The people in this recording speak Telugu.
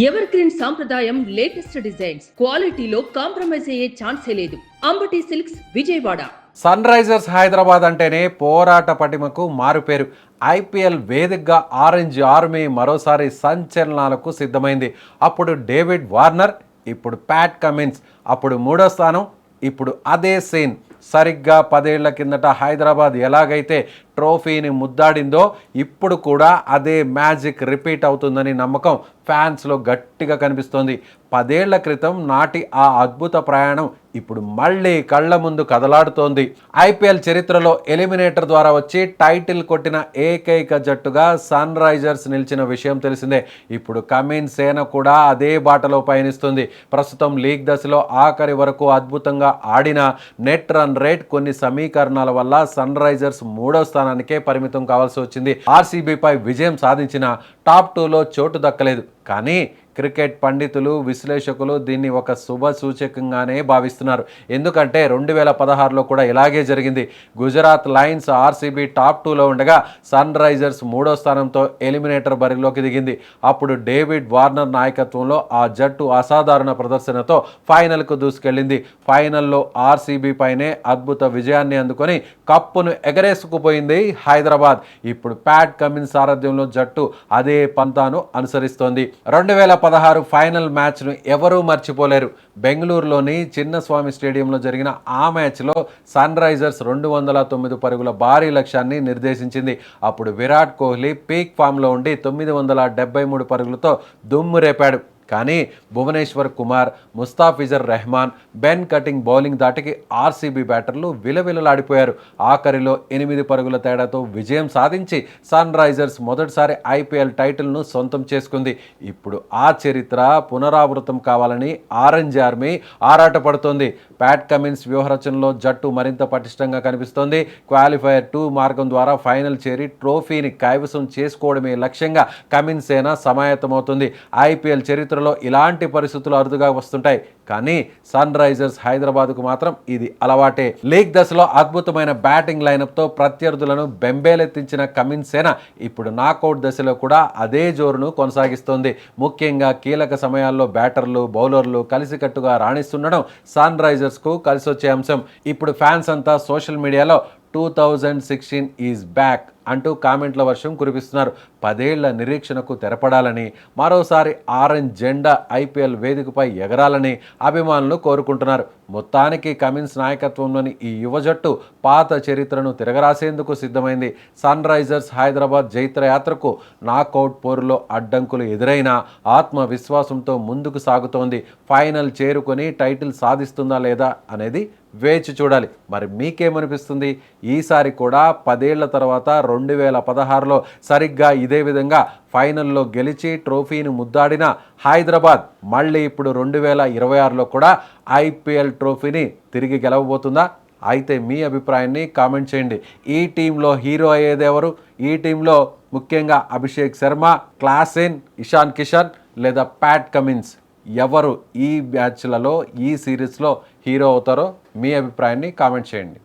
ఎవర్ గ్రీన్ సాంప్రదాయం లేటెస్ట్ డిజైన్స్ క్వాలిటీలో కాంప్రమైజ్ అయ్యే ఛాన్సే లేదు. Ambati silks Vijayawada. Sunrisers Hyderabad అంటేనే పోరాట పటిమకు మారుపేరు. ఐపీఎల్ వేదికగా ఆరెంజ్ ఆర్మీ మరోసారి సంచలనాలకు సిద్ధమైంది. అప్పుడు డేవిడ్ వార్నర్, ఇప్పుడు ప్యాట్ కమిన్స్, అప్పుడు మూడో స్థానం, ఇప్పుడు అదే సీన్. సరిగ్గా 10 ఏళ్ల కిందట హైదరాబాద్ ఎలాగైతే ట్రోఫీని ముద్దాడిందో ఇప్పుడు కూడా అదే మ్యాజిక్ రిపీట్ అవుతుందని నమ్మకం ఫ్యాన్స్లో గట్టిగా కనిపిస్తోంది. 10 ఏళ్ల క్రితం నాటి ఆ అద్భుత ప్రయాణం ఇప్పుడు మళ్ళీ కళ్ళ ముందు కదలాడుతోంది. ఐపీఎల్ చరిత్రలో ఎలిమినేటర్ ద్వారా వచ్చి టైటిల్ కొట్టిన ఏకైక జట్టుగా సన్ రైజర్స్ నిలిచిన విషయం తెలిసిందే. ఇప్పుడు కమిన్స్ సేన కూడా అదే బాటలో పయనిస్తుంది. ప్రస్తుతం లీగ్ దశలో ఆఖరి వరకు అద్భుతంగా ఆడిన నెట్ రన్ రేట్ కొన్ని సమీకరణాల వల్ల సన్ రైజర్స్ 3వ స్థానానికే పరిమితం కావాల్సి వచ్చింది. ఆర్సీబీపై విజయం సాధించిన టాప్ 2లో చోటు దక్కలేదు. కానీ క్రికెట్ పండితులు, విశ్లేషకులు దీన్ని ఒక శుభ సూచకంగానే భావిస్తున్నారు. ఎందుకంటే 2016లో కూడా ఇలాగే జరిగింది. గుజరాత్ లయన్స్ ఆర్సీబీ టాప్ 2లో ఉండగా సన్ రైజర్స్ 3వ స్థానంతో ఎలిమినేటర్ బరిలోకి దిగింది. అప్పుడు డేవిడ్ వార్నర్ నాయకత్వంలో ఆ జట్టు అసాధారణ ప్రదర్శనతో ఫైనల్కు దూసుకెళ్లింది. ఫైనల్లో ఆర్సీబీ పైనే అద్భుత విజయాన్ని అందుకొని కప్పును ఎగరేసుకుపోయింది హైదరాబాద్. ఇప్పుడు ప్యాట్ కమిన్స్ సారథ్యంలో జట్టు అదే పంతాను అనుసరిస్తోంది. 2016 ఫైనల్ మ్యాచ్ను ఎవరూ మర్చిపోలేరు. బెంగళూరులోని చిన్నస్వామి స్టేడియంలో జరిగిన ఆ మ్యాచ్లో సన్ రైజర్స్ 209 పరుగుల భారీ లక్ష్యాన్ని నిర్దేశించింది. అప్పుడు విరాట్ కోహ్లీ పీక్ ఫామ్లో ఉండి 973 పరుగులతో దుమ్ము రేపాడు. కానీ Bhuvneshwar Kumar, Mustafizur Rahman, Ben Cutting bowling దాటికి ఆర్సీబీ బ్యాటర్లు విలవిలలాడిపోయారు. ఆఖరిలో 8 పరుగుల తేడాతో విజయం సాధించి సన్ రైజర్స్ మొదటిసారి ఐపీఎల్ టైటిల్ను సొంతం చేసుకుంది. ఇప్పుడు ఆ చరిత్ర పునరావృతం కావాలని ఆరెంజ్ ఆర్మీ ఆరాటపడుతోంది. ప్యాట్ కమిన్స్ వ్యూహరచనలో జట్టు మరింత పటిష్టంగా కనిపిస్తోంది. క్వాలిఫైయర్ 2 మార్గం ద్వారా ఫైనల్ చేరి ట్రోఫీని కైవసం చేసుకోవడమే లక్ష్యంగా కమిన్స్ సేన సమాయత్తమవుతుంది. ఐపీఎల్ చరిత్ర ఇలాంటి పరిస్థితులు అరుదుగా వస్తుంటాయి. కానీ సన్ రైజర్స్ హైదరాబాద్కు మాత్రం ఇది అలవాటే. లీగ్ దశలో అద్భుతమైన బ్యాటింగ్ లైనప్తో ప్రత్యర్థులను బెంబేలెత్తించిన కమిన్స్ సేన ఇప్పుడు నాకౌట్ దశలో కూడా అదే జోరును కొనసాగిస్తోంది. ముఖ్యంగా కీలక సమయాల్లో బ్యాటర్లు, బౌలర్లు కలిసికట్టుగా రాణిస్తుండడం సన్ రైజర్స్కు కలిసొచ్చే అంశం. ఇప్పుడు ఫ్యాన్స్ అంతా సోషల్ మీడియాలో 2016 ఈజ్ బ్యాక్ అంటూ కామెంట్ల వర్షం కురిపిస్తున్నారు. 10 ఏళ్ల నిరీక్షణకు తెరపడాలని, మరోసారి ఆరెంజ్ జెండా ఐపీఎల్ వేదికపై ఎగరాలని అభిమానులు కోరుకుంటున్నారు. మొత్తానికి కమిన్స్ నాయకత్వంలోని ఈ యువ జట్టు పాత చరిత్రను తిరగరాసేందుకు సిద్ధమైంది. సన్ రైజర్స్ హైదరాబాద్ జైత్రయాత్రకు నాకౌట్ పోరులో అడ్డంకులు ఎదురైనా ఆత్మవిశ్వాసంతో ముందుకు సాగుతోంది. ఫైనల్ చేరుకొని టైటిల్ సాధిస్తుందా లేదా అనేది వేచి చూడాలి. మరి మీకేమనిపిస్తుంది? ఈసారి కూడా 10 ఏళ్ల తర్వాత 2016లో సరిగ్గా ఇదే విధంగా ఫైనల్లో గెలిచి ట్రోఫీని ముద్దాడిన హైదరాబాద్ మళ్ళీ ఇప్పుడు 2026లో కూడా ఐపీఎల్ ట్రోఫీని తిరిగి గెలవబోతుందా? అయితే మీ అభిప్రాయాన్ని కామెంట్ చేయండి. ఈ టీంలో హీరో అయ్యేది ఎవరు? ఈ టీంలో ముఖ్యంగా అభిషేక్ శర్మ, క్లాసెన్, ఇషాన్ కిషన్ లేదా ప్యాట్ కమిన్స్ ఎవరు ఈ మ్యాచ్లలో, ఈ సిరీస్లో హీరో అవుతారో మీ అభిప్రాయాన్ని కామెంట్ చేయండి.